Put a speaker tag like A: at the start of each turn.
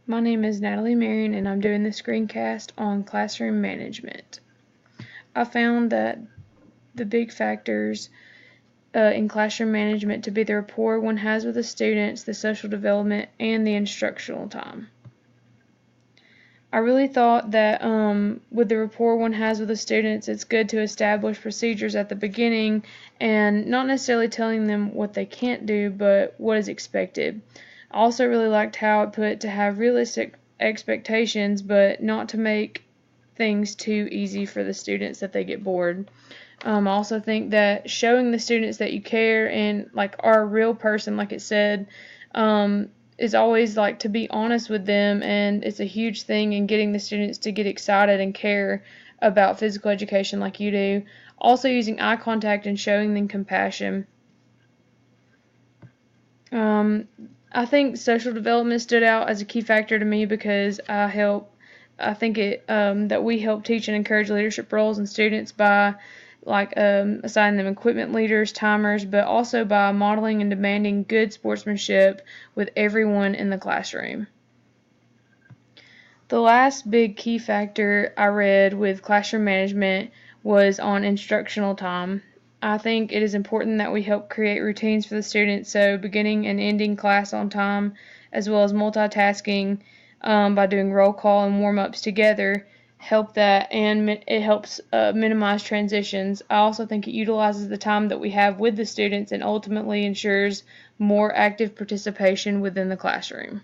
A: My name is Natalie Marion, and I'm doing the screencast on classroom management. I found that the big factors in classroom management to be the rapport one has with the students, the social development, and the instructional time. I really thought that with the rapport one has with the students, it's good to establish procedures at the beginning and not necessarily telling them what they can't do, but what is expected. I also really liked how it put to have realistic expectations, but not to make things too easy for the students that they get bored. I also think that showing the students that you care and like are a real person, like it said, is always like to be honest with them, and it's a huge thing in getting the students to get excited and care about physical education like you do. Also using eye contact and showing them compassion. I think social development stood out as a key factor to me because I think that we help teach and encourage leadership roles in students by assigning them equipment leaders, timers, but also by modeling and demanding good sportsmanship with everyone in the classroom. The last big key factor I read with classroom management was on instructional time. I think it is important that we help create routines for the students, so beginning and ending class on time, as well as multitasking by doing roll call and warm-ups together, help that, and it helps minimize transitions. I also think it utilizes the time that we have with the students and ultimately ensures more active participation within the classroom.